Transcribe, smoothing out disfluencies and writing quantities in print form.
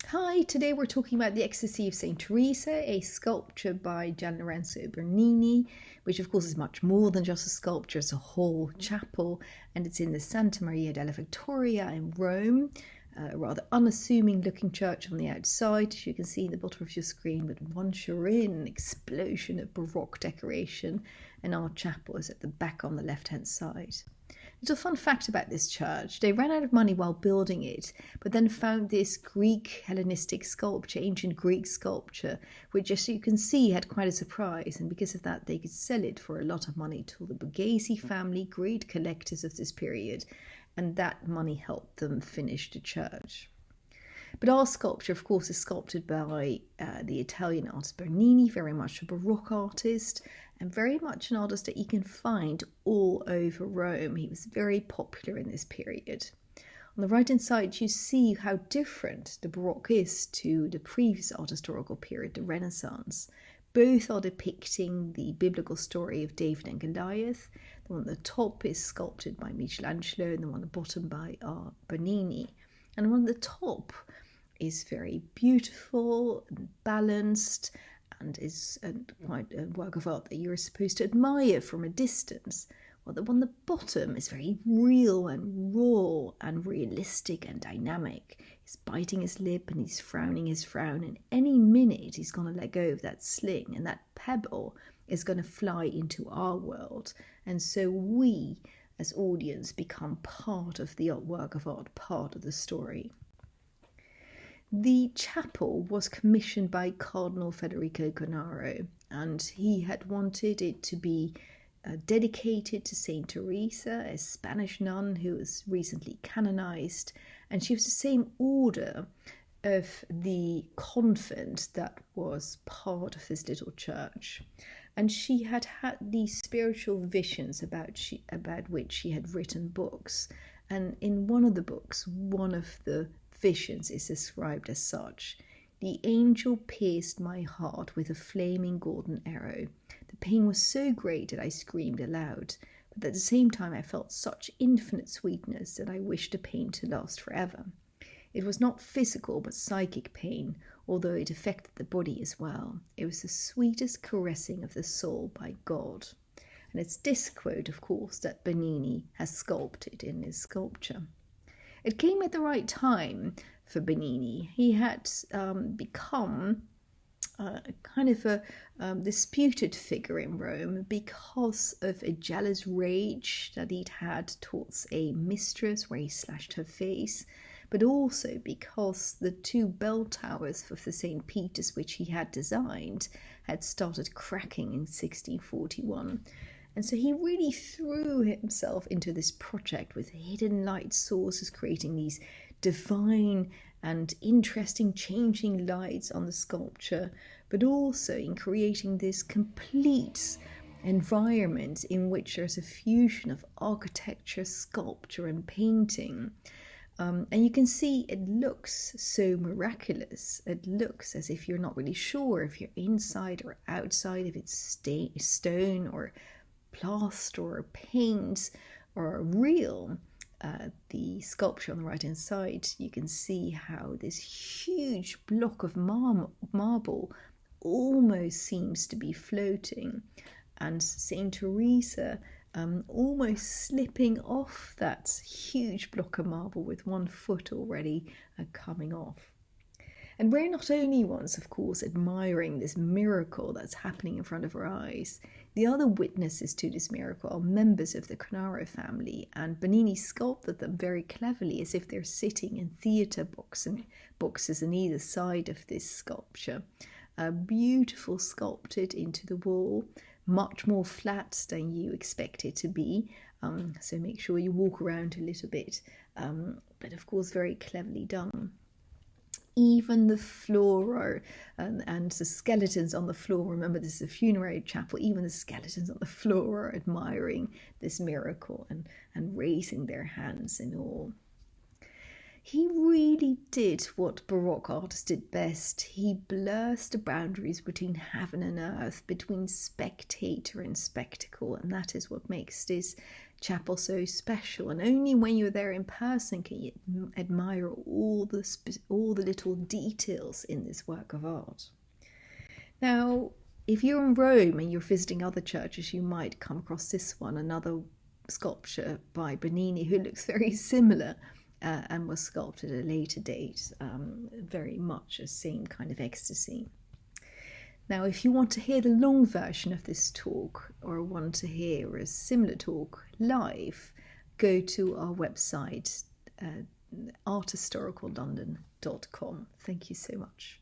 Hi, today we're talking about the Ecstasy of St. Theresa, a sculpture by Gian Lorenzo Bernini, which of course is much more than just a sculpture, it's a whole chapel, and it's in the Santa Maria della Vittoria in Rome, a rather unassuming looking church on the outside, as you can see in the bottom of your screen, but once you're in, an explosion of Baroque decoration, and our chapel is at the back on the left-hand side. Little fun fact about this church, they ran out of money while building it, but then found this Greek Hellenistic sculpture, ancient Greek sculpture, which as you can see had quite a surprise, and because of that they could sell it for a lot of money to the Borghese family, great collectors of this period, and that money helped them finish the church. But our sculpture, of course, is sculpted by the Italian artist Bernini, very much a Baroque artist, and very much an artist that you can find all over Rome. He was very popular in this period. On the right-hand side, you see how different the Baroque is to the previous art historical period, the Renaissance. Both are depicting the biblical story of David and Goliath. The one at the top is sculpted by Michelangelo, and the one at the bottom by Bernini. And the one at the top is very beautiful and balanced, and is quite a work of art that you're supposed to admire from a distance. While the one at the bottom is very real and raw and realistic and dynamic. He's biting his lip and he's frowning his frown, and any minute he's going to let go of that sling, and that pebble is going to fly into our world. And so we, as audience, become part of the work of art, part of the story. The chapel was commissioned by Cardinal Federico Cornaro, and he had wanted it to be dedicated to St. Theresa, a Spanish nun who was recently canonized, and she was the same order of the convent that was part of this little church. And she had had these spiritual visions about which she had written books. And in one of the books, one of the visions is described as such: "The angel pierced my heart with a flaming golden arrow. The pain was so great that I screamed aloud, but at the same time I felt such infinite sweetness that I wished the pain to last forever. It was not physical but psychic pain, although it affected the body as well. It was the sweetest caressing of the soul by God." And it's this quote, of course, that Bernini has sculpted in his sculpture. It came at the right time for Bernini. He had become kind of a disputed figure in Rome because of a jealous rage that he'd had towards a mistress where he slashed her face, but also because the two bell towers of the St. Peter's, which he had designed, had started cracking in 1641. And so he really threw himself into this project with hidden light sources, creating these divine and interesting changing lights on the sculpture, but also in creating this complete environment in which there's a fusion of architecture, sculpture, and painting. And you can see it looks so miraculous. It looks as if you're not really sure if you're inside or outside, if it's stone or plaster or paint or real. The sculpture on the right hand side, you can see how this huge block of marble almost seems to be floating, and St. Theresa almost slipping off that huge block of marble with one foot already coming off. And we're not only ones, of course, admiring this miracle that's happening in front of our eyes. The other witnesses to this miracle are members of the Cornaro family, and Bernini sculpted them very cleverly as if they're sitting in theatre boxes on either side of this sculpture. Beautiful sculpted into the wall, much more flat than you expect it to be, so make sure you walk around a little bit, but of course very cleverly done. Even the floor and the skeletons on the floor, remember this is a funerary chapel, even the skeletons on the floor are admiring this miracle and raising their hands in awe. He really did what Baroque artists did best. He blurs the boundaries between heaven and earth, between spectator and spectacle, and that is what makes this chapel so special. And only when you're there in person can you admire all the little details in this work of art. Now, if you're in Rome and you're visiting other churches, you might come across this one, another sculpture by Bernini, who looks very similar. And was sculpted at a later date, very much the same kind of ecstasy. Now, if you want to hear the long version of this talk or want to hear a similar talk live, go to our website, arthistoricallondon.com. Thank you so much.